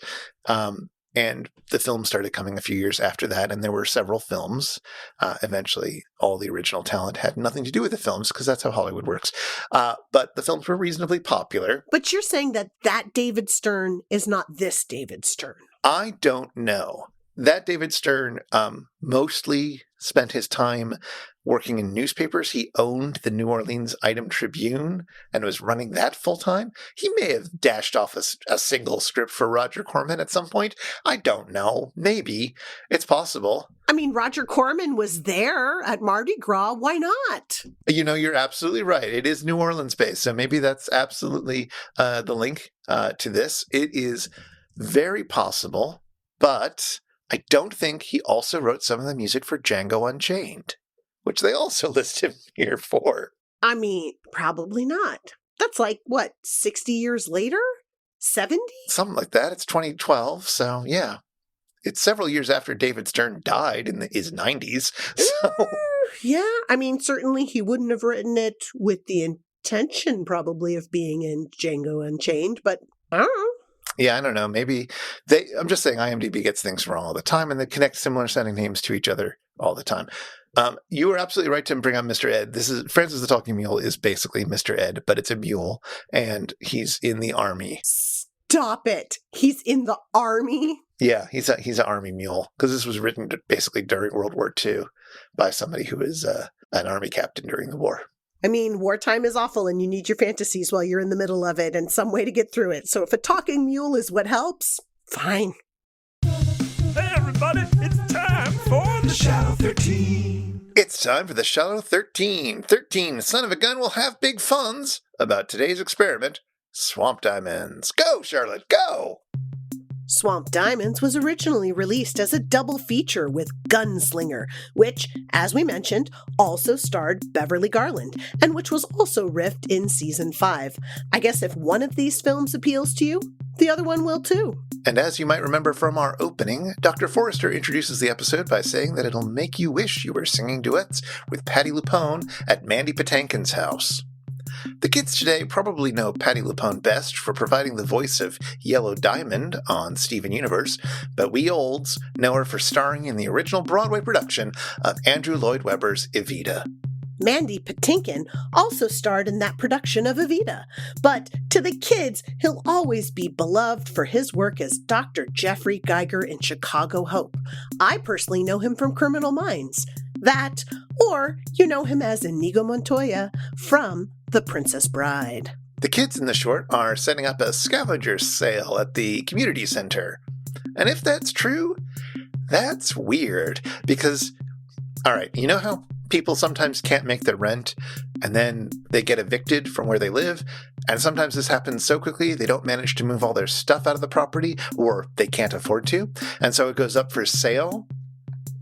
And the film started coming a few years after that, and there were several films. Eventually, all the original talent had nothing to do with the films, because that's how Hollywood works. But the films were reasonably popular. But you're saying that David Stern is not this David Stern. I don't know. That David Stern mostly spent his time working in newspapers. He owned the New Orleans Item Tribune and was running that full time. He may have dashed off a single script for Roger Corman at some point. I don't know. Maybe. It's possible. I mean, Roger Corman was there at Mardi Gras. Why not? You know, you're absolutely right. It is New Orleans based. So maybe that's absolutely the link to this. It is very possible, but I don't think he also wrote some of the music for Django Unchained, which they also list him here for. I mean, probably not. That's like, what, 60 years later? 70? Something like that. It's 2012, so yeah. It's several years after David Stern died in his 90s. So yeah, I mean, certainly he wouldn't have written it with the intention probably of being in Django Unchained, but I don't know. Yeah, I don't know. Maybe I'm just saying IMDb gets things wrong all the time, and they connect similar sounding names to each other all the time. You were absolutely right to bring up Mr. Ed. This is Francis the Talking Mule is basically Mr. Ed, but it's a mule, and he's in the army. Stop it. He's in the army? Yeah, he's an army mule, because this was written basically during World War II by somebody who was an army captain during the war. I mean, wartime is awful and you need your fantasies while you're in the middle of it and some way to get through it. So if a talking mule is what helps, fine. Hey everybody, it's time for the Shallow 13. It's time for the Shallow 13. 13, son of a gun will have big funds about today's experiment, Swamp Diamonds. Go, Charlotte, go! Swamp Diamonds was originally released as a double feature with Gunslinger, which, as we mentioned, also starred Beverly Garland, and which was also riffed in Season 5. I guess if one of these films appeals to you, the other one will too. And as you might remember from our opening, Dr. Forrester introduces the episode by saying that it'll make you wish you were singing duets with Patti LuPone at Mandy Patinkin's house. The kids today probably know Patti LuPone best for providing the voice of Yellow Diamond on Steven Universe, but we olds know her for starring in the original Broadway production of Andrew Lloyd Webber's Evita. Mandy Patinkin also starred in that production of Evita, but to the kids, he'll always be beloved for his work as Dr. Jeffrey Geiger in Chicago Hope. I personally know him from Criminal Minds. That, or you know him as Inigo Montoya from The Princess Bride. The kids in the short are setting up a scavenger sale at the community center. And if that's true, that's weird because, all right, you know how people sometimes can't make their rent and then they get evicted from where they live? And sometimes this happens so quickly they don't manage to move all their stuff out of the property or they can't afford to. And so it goes up for sale.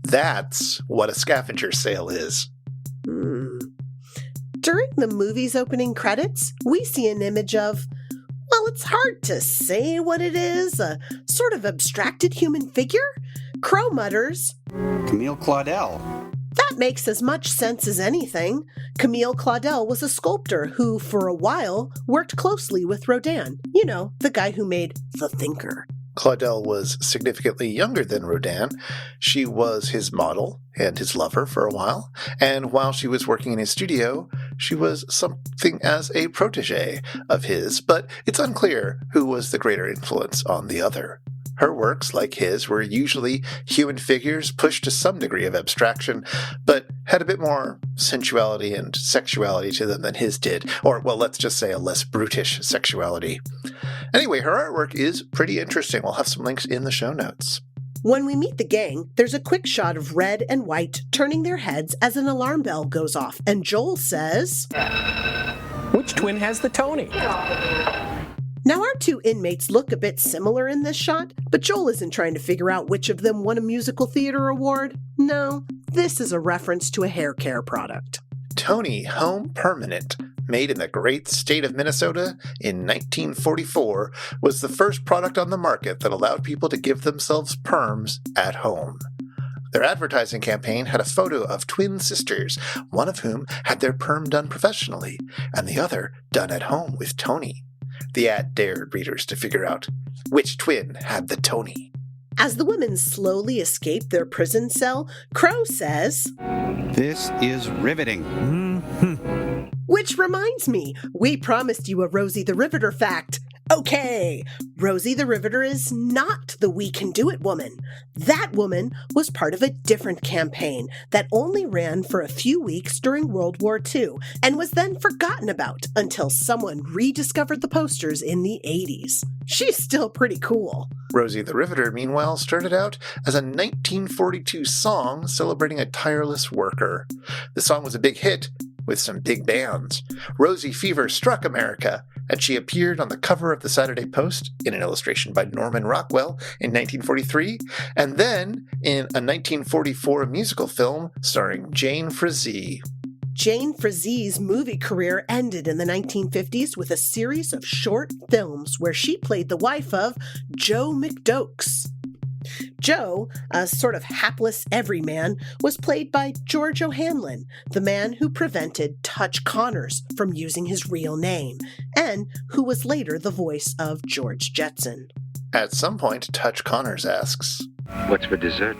That's what a scavenger sale is. During the movie's opening credits, we see an image of, well, it's hard to say what it is, a sort of abstracted human figure? Crow mutters, Camille Claudel. That makes as much sense as anything. Camille Claudel was a sculptor who, for a while, worked closely with Rodin. You know, the guy who made The Thinker. Claudel was significantly younger than Rodin. She was his model and his lover for a while, and while she was working in his studio, she was something as a protege of his, but it's unclear who was the greater influence on the other. Her works, like his, were usually human figures pushed to some degree of abstraction, but had a bit more sensuality and sexuality to them than his did, or, well, let's just say a less brutish sexuality. Anyway, her artwork is pretty interesting. We'll have some links in the show notes. When we meet the gang, there's a quick shot of Red and White turning their heads as an alarm bell goes off, and Joel says, Which twin has the Tony? Now our two inmates look a bit similar in this shot, but Joel isn't trying to figure out which of them won a musical theater award. No, this is a reference to a hair care product. Tony Home Permanent, made in the great state of Minnesota in 1944, was the first product on the market that allowed people to give themselves perms at home. Their advertising campaign had a photo of twin sisters, one of whom had their perm done professionally, and the other done at home with Tony. The ad dared readers to figure out which twin had the Tony. As the women slowly escape their prison cell, Crow says, This is riveting. Which reminds me, we promised you a Rosie the Riveter fact. Okay, Rosie the Riveter is not the We Can Do It woman. That woman was part of a different campaign that only ran for a few weeks during World War II and was then forgotten about until someone rediscovered the posters in the 80s. She's still pretty cool. Rosie the Riveter, meanwhile, started out as a 1942 song celebrating a tireless worker. The song was a big hit with some big bands. Rosie Fever struck America, and she appeared on the cover of the Saturday Post in an illustration by Norman Rockwell in 1943, and then in a 1944 musical film starring Jane Frazee. Jane Frazee's movie career ended in the 1950s with a series of short films where she played the wife of Joe McDokes. Joe, a sort of hapless everyman, was played by George O'Hanlon, the man who prevented Tutch Connors from using his real name, and who was later the voice of George Jetson. At some point, Tutch Connors asks, What's for dessert?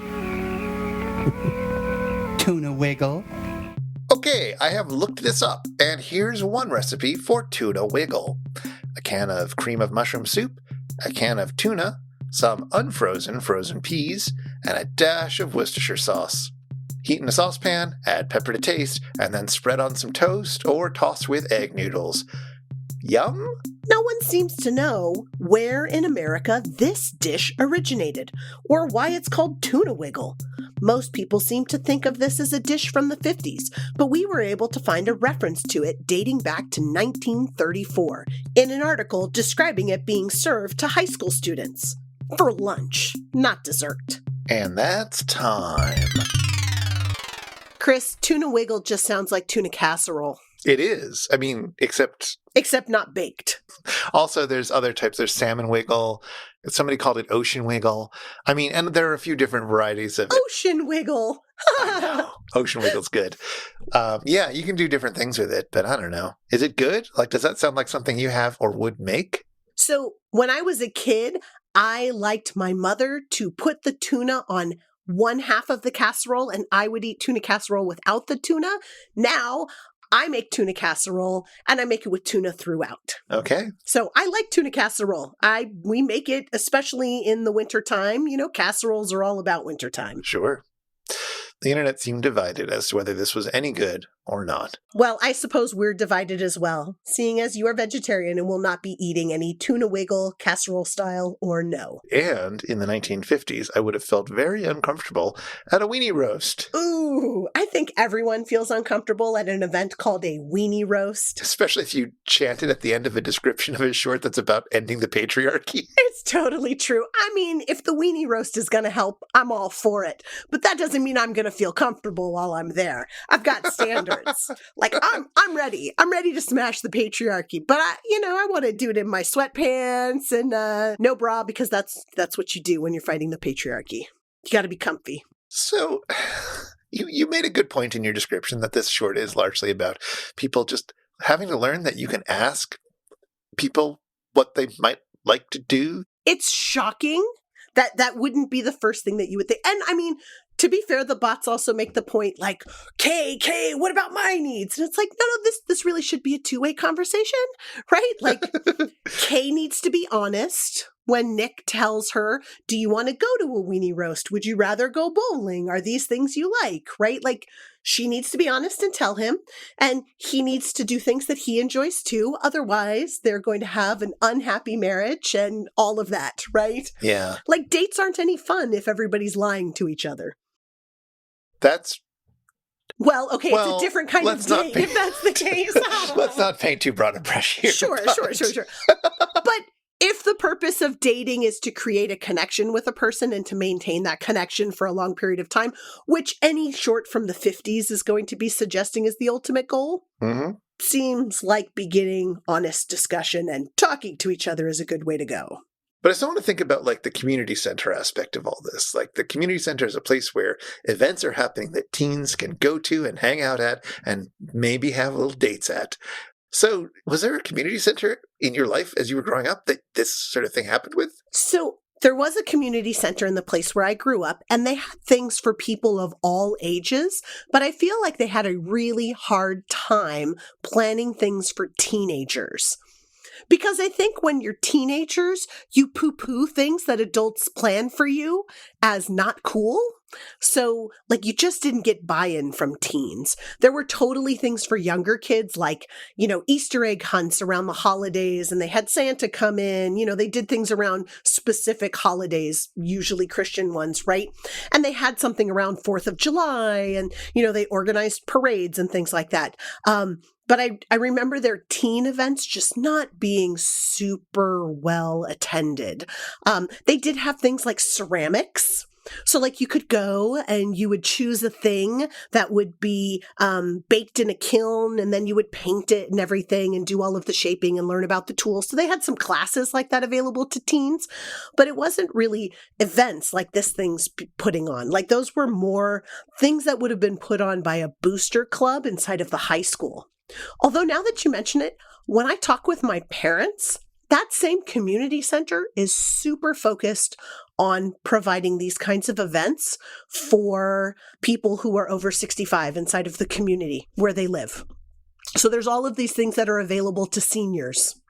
Tuna wiggle. Okay, I have looked this up, and here's one recipe for tuna wiggle. A can of cream of mushroom soup, a can of tuna, some unfrozen frozen peas, and a dash of Worcestershire sauce. Heat in a saucepan, add pepper to taste, and then spread on some toast or toss with egg noodles. Yum? No one seems to know where in America this dish originated, or why it's called tuna wiggle. Most people seem to think of this as a dish from the 50s, but we were able to find a reference to it dating back to 1934 in an article describing it being served to high school students. For lunch, not dessert. And that's time. Chris, tuna wiggle just sounds like tuna casserole. It is. I mean, except not baked. also there's other types. There's salmon wiggle. Somebody called it ocean wiggle. I mean, and there are a few different varieties of it. Ocean wiggle. I know. Ocean wiggle's good. Yeah, you can do different things with it, but I don't know. Is it good? Like, does that sound like something you have or would make? So when I was a kid, I liked my mother to put the tuna on one half of the casserole, and I would eat tuna casserole without the tuna. Now I make tuna casserole and I make it with tuna throughout. Okay. So I like tuna casserole. We make it especially in the wintertime. You know, casseroles are all about wintertime. Sure. The internet seemed divided as to whether this was any good or not. Well, I suppose we're divided as well, seeing as you are vegetarian and will not be eating any tuna wiggle, casserole style, or no. And in the 1950s, I would have felt very uncomfortable at a weenie roast. Ooh, I think everyone feels uncomfortable at an event called a weenie roast. Especially if you chanted at the end of a description of a short that's about ending the patriarchy. It's totally true. I mean, if the weenie roast is going to help, I'm all for it. But that doesn't mean I'm going to feel comfortable while I'm there. I've got standards. Like, I'm ready. I'm ready to smash the patriarchy. But I want to do it in my sweatpants and no bra, because that's what you do when you're fighting the patriarchy. You got to be comfy. So, you made a good point in your description that this short is largely about people just having to learn that you can ask people what they might like to do. It's shocking that wouldn't be the first thing that you would think. And I mean, to be fair, the bots also make the point like, Kay, what about my needs? And it's like, no, this really should be a two-way conversation, right? Like, Kay needs to be honest when Nick tells her, do you want to go to a weenie roast? Would you rather go bowling? Are these things you like, right? Like, she needs to be honest and tell him, and he needs to do things that he enjoys too. Otherwise, they're going to have an unhappy marriage and all of that, right? Yeah. Like, dates aren't any fun if everybody's lying to each other. That's... It's a different kind of date, if that's the case. Let's not paint too broad a brush here. Sure. But if the purpose of dating is to create a connection with a person and to maintain that connection for a long period of time, which any short from the 50s is going to be suggesting is the ultimate goal, seems like beginning honest discussion and talking to each other is a good way to go. But I still want to think about like the community center aspect of all this. Like the community center is a place where events are happening that teens can go to and hang out at and maybe have little dates at. So was there a community center in your life as you were growing up that this sort of thing happened with? So there was a community center in the place where I grew up, and they had things for people of all ages, but I feel like they had a really hard time planning things for teenagers. Because I think when you're teenagers, you poo-poo things that adults plan for you as not cool. So, like, you just didn't get buy-in from teens. There were totally things for younger kids, like, Easter egg hunts around the holidays, and they had Santa come in. They did things around specific holidays, usually Christian ones, right? And they had something around 4th of July, and, they organized parades and things like that. But I remember their teen events just not being super well attended. They did have things like ceramics. So like you could go and you would choose a thing that would be baked in a kiln, and then you would paint it and everything and do all of the shaping and learn about the tools. So they had some classes like that available to teens, but it wasn't really events like this thing's putting on. Like those were more things that would have been put on by a booster club inside of the high school. Although now that you mention it, when I talk with my parents, that same community center is super focused on providing these kinds of events for people who are over 65 inside of the community where they live. So there's all of these things that are available to seniors.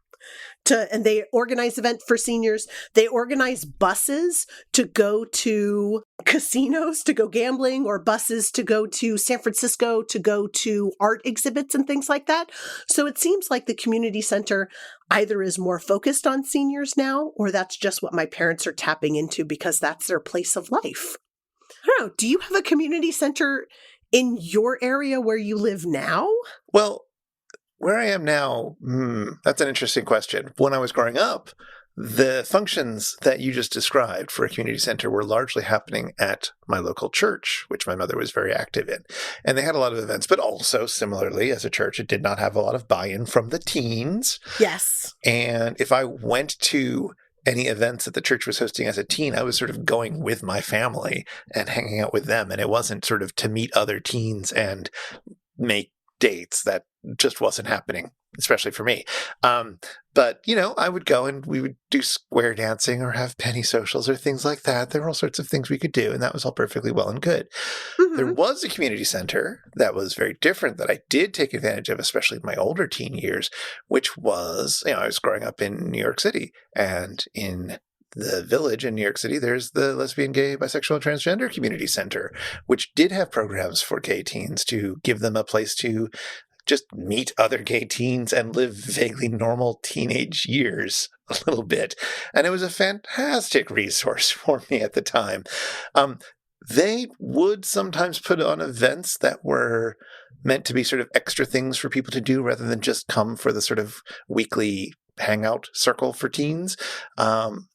And they organize events for seniors. They organize buses to go to casinos, to go gambling, or buses to go to San Francisco, to go to art exhibits and things like that. So it seems like the community center either is more focused on seniors now, or that's just what my parents are tapping into because that's their place of life. I don't know. Do you have a community center in your area where you live now? Well, where I am now, that's an interesting question. When I was growing up, The functions that you just described for a community center were largely happening at my local church, which my mother was very active in. And they had a lot of events, but also similarly, as a church, it did not have a lot of buy-in from the teens. Yes. And if I went to any events that the church was hosting as a teen, I was sort of going with my family and hanging out with them. And it wasn't sort of to meet other teens and make dates. That just wasn't happening, especially for me. But, I would go and we would do square dancing or have penny socials or things like that. There were all sorts of things we could do, and that was all perfectly well and good. Mm-hmm. There was a community center that was very different that I did take advantage of, especially in my older teen years, which was, I was growing up in New York City, and in the Village in New York City, there's the lesbian, gay, bisexual, and transgender community center, which did have programs for gay teens to give them a place to just meet other gay teens and live vaguely normal teenage years a little bit. And it was a fantastic resource for me at the time. They would sometimes put on events that were meant to be sort of extra things for people to do rather than just come for the sort of weekly hangout circle for teens.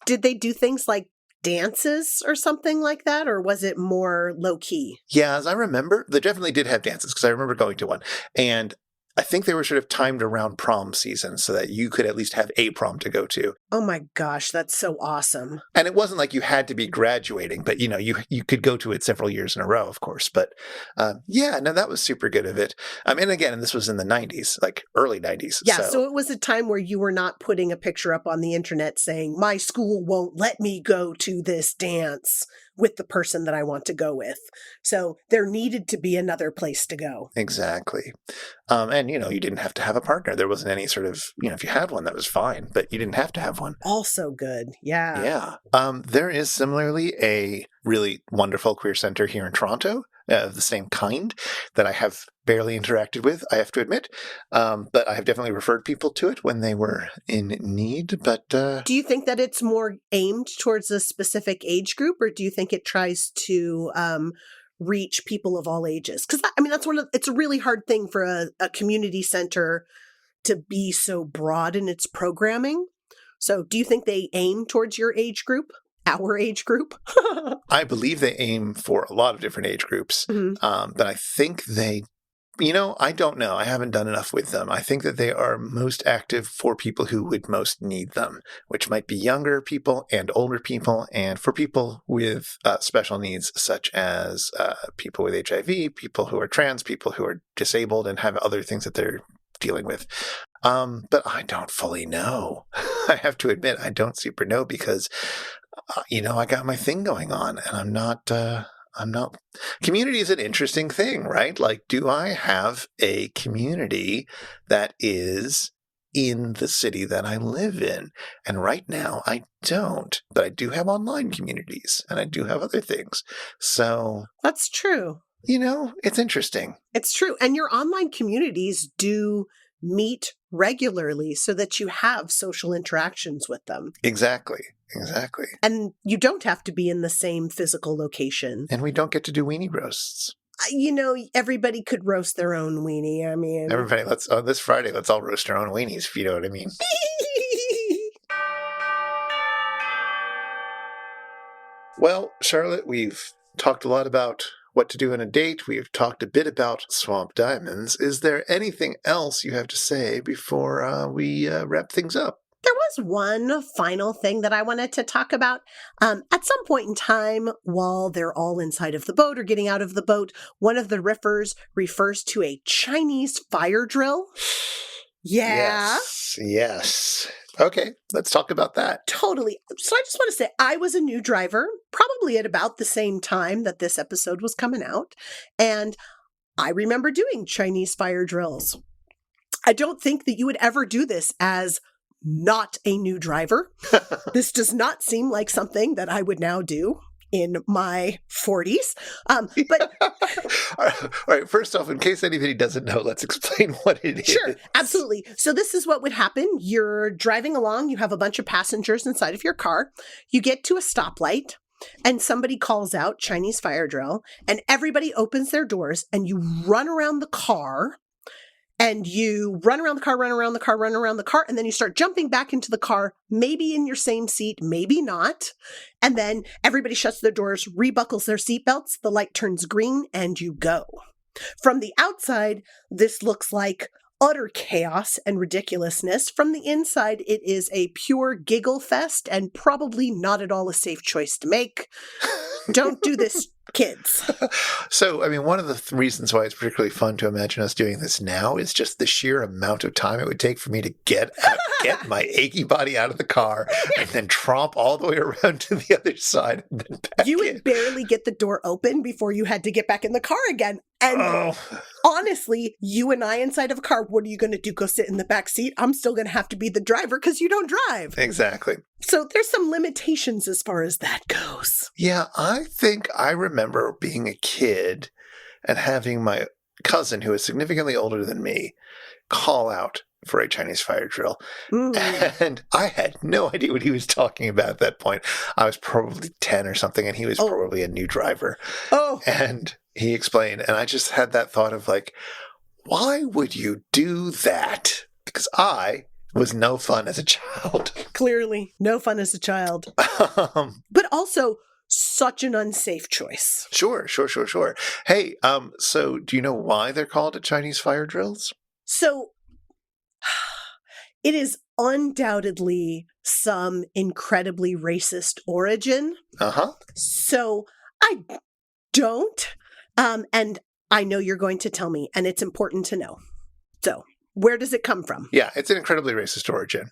Did they do things like dances or something like that, or was it more low-key? Yeah, as I remember, they definitely did have dances because I remember going to one. And I think they were sort of timed around prom season so that you could at least have a prom to go to. Oh my gosh, that's so awesome. And it wasn't like you had to be graduating, but you could go to it several years in a row, of course. But that was super good of it. And again, this was in the 90s, like early 90s. Yeah, so it was a time where you were not putting a picture up on the internet saying, my school won't let me go to this dance with the person that I want to go with. So there needed to be another place to go. Exactly. And, you didn't have to have a partner. There wasn't any sort of, if you had one, that was fine, but you didn't have to have one. Also good. Yeah. Yeah. There is similarly a really wonderful queer center here in Toronto of the same kind that I have barely interacted with, I have to admit. But I have definitely referred people to it when they were in need. But do you think that it's more aimed towards a specific age group, or do you think it tries to reach people of all ages? Because it's a really hard thing for a community center to be so broad in its programming. So do you think they aim towards your age group? Our age group? I believe they aim for a lot of different age groups. Mm-hmm. But I think they, I don't know. I haven't done enough with them. I think that they are most active for people who would most need them, which might be younger people and older people, and for people with special needs, such as people with HIV, people who are trans, people who are disabled and have other things that they're dealing with. But I don't fully know. I have to admit, I don't super know because, I got my thing going on and I'm not, community is an interesting thing, right? Like, do I have a community that is in the city that I live in? And right now I don't, but I do have online communities and I do have other things. So that's true. It's interesting. It's true. And your online communities do meet regularly so that you have social interactions with them. Exactly. And you don't have to be in the same physical location. And we don't get to do weenie roasts. Everybody could roast their own weenie. Everybody, this Friday, let's all roast our own weenies, if you know what I mean. Well, Charlotte, we've talked a lot about what to do on a date. We've talked a bit about swamp diamonds. Is there anything else you have to say before we wrap things up? There was one final thing that I wanted to talk about. At some point in time, while they're all inside of the boat or getting out of the boat, one of the riffers refers to a Chinese fire drill. Yeah. Yes. Okay, let's talk about that. Totally. So I just want to say I was a new driver, probably at about the same time that this episode was coming out. And I remember doing Chinese fire drills. I don't think that you would ever do this as not a new driver. This does not seem like something that I would now do in my 40s. But all right, first off, in case anybody doesn't know, let's explain what it is. Sure, absolutely. So this is what would happen. You're driving along, you have a bunch of passengers inside of your car. You get to a stoplight and somebody calls out Chinese fire drill, and everybody opens their doors and you run around the car and you run around the car, and then you start jumping back into the car, maybe in your same seat, maybe not. And then everybody shuts their doors, rebuckles their seatbelts, the light turns green, and you go. From the outside, this looks like utter chaos and ridiculousness. From the inside, it is a pure giggle fest and probably not at all a safe choice to make. Don't do this, kids. So, I mean, one of the reasons why it's particularly fun to imagine us doing this now is just the sheer amount of time it would take for me to get my achy body out of the car and then tromp all the way around to the other side and then back You in. would barely get the door open before you had to get back in the car again. And honestly, you and I inside of a car, what are you going to do? Go sit in the back seat? I'm still going to have to be the driver because you don't drive. Exactly. So there's some limitations as far as that goes. Yeah, I think I remember being a kid and having my cousin, who is significantly older than me, call out for a Chinese fire drill. And I had no idea what he was talking about at that point. I was probably 10 or something, and he was probably a new driver. And he explained, and I just had that thought of like, why would you do that? Because I was no fun as a child. Clearly, no fun as a child. But also such an unsafe choice. Sure. Hey, so do you know why they're called Chinese fire drills? So it is undoubtedly some incredibly racist origin. So I don't. And I know you're going to tell me, and it's important to know. So where does it come from? Yeah, it's an incredibly racist origin.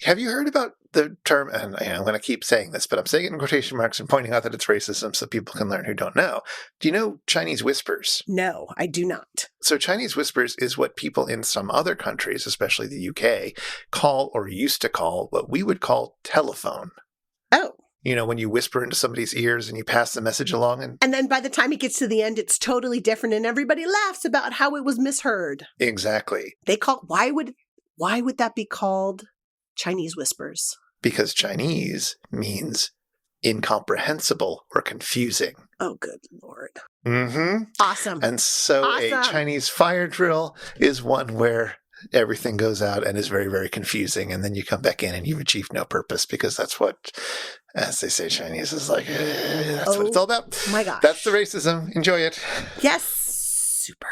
Have you heard about the term, and I'm going to keep saying this, but I'm saying it in quotation marks and pointing out that it's racism so people can learn who don't know. Do you know Chinese whispers? No, I do not. So Chinese whispers is what people in some other countries, especially the UK, call or used to call what we would call telephone. Oh. You know, when you whisper into somebody's ears and you pass the message along. And then by the time it gets to the end, it's totally different and everybody laughs about how it was misheard. Exactly. Why would that be called Chinese whispers? Because Chinese means incomprehensible or confusing. Oh, good Lord. Awesome. And so a Chinese fire drill is one where everything goes out and is very, very confusing. And then you come back in and you've achieved no purpose, because that's what, as they say, Chinese is like, that's what it's all about. My gosh. That's the racism. Enjoy it. Yes. Super.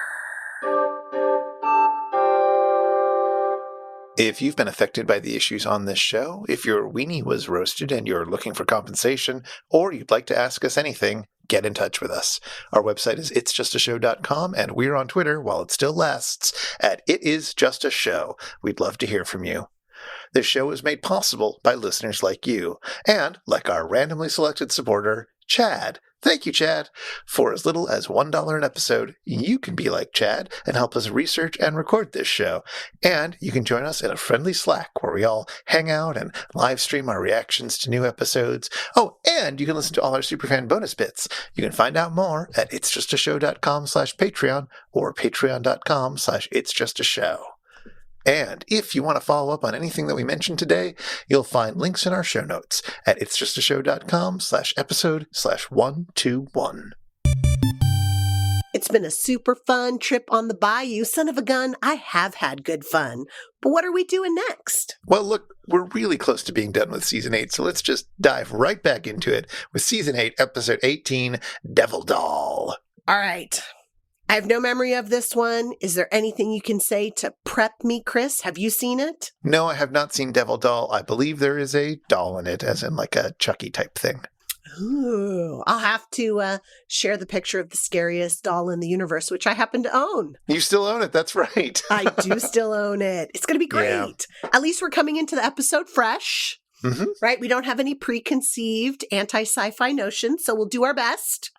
If you've been affected by the issues on this show, if your weenie was roasted and you're looking for compensation, or you'd like to ask us anything, get in touch with us. Our website is itsjustashow.com, and we're on Twitter, while it still lasts, at itisjustashow. We'd love to hear from you. This show is made possible by listeners like you, and like our randomly selected supporter, Chad. Thank you, Chad. For as little as $1 an episode, you can be like Chad and help us research and record this show. And you can join us in a friendly Slack where we all hang out and live stream our reactions to new episodes. Oh, and you can listen to all our Superfan bonus bits. You can find out more at itsjustashow.com/Patreon or patreon.com/itsjustashow. And if you want to follow up on anything that we mentioned today, you'll find links in our show notes at itsjustashow.com/episode/121. It's been a super fun trip on the bayou. Son of a gun, I have had good fun. But what are we doing next? Well, look, we're really close to being done with Season 8, so let's just dive right back into it with Season 8, Episode 18, Devil Doll. All right. I have no memory of this one. Is there anything you can say to prep me, Chris? Have you seen it? No, I have not seen Devil Doll. I believe there is a doll in it, as in like a Chucky type thing. Ooh, I'll have to share the picture of the scariest doll in the universe, which I happen to own. You still own it. That's right. I do still own it. It's going to be great. Yeah. At least we're coming into the episode fresh, right? We don't have any preconceived anti-sci-fi notions, so we'll do our best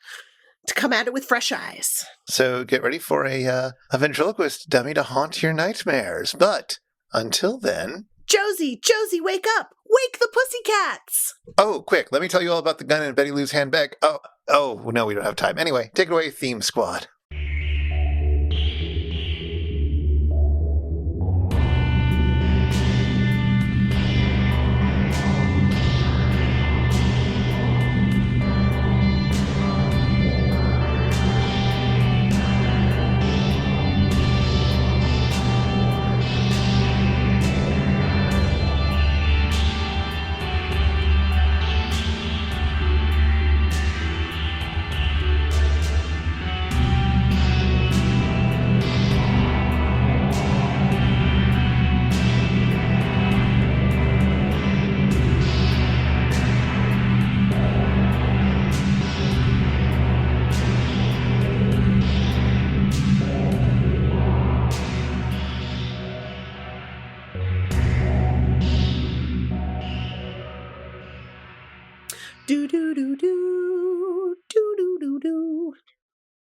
to come at it with fresh eyes. So get ready for a ventriloquist dummy to haunt your nightmares. But until then... Josie, wake up! Wake the pussycats! Oh, quick, let me tell you all about the gun in Betty Lou's handbag. Oh, no, we don't have time. Anyway, take it away, Theme Squad.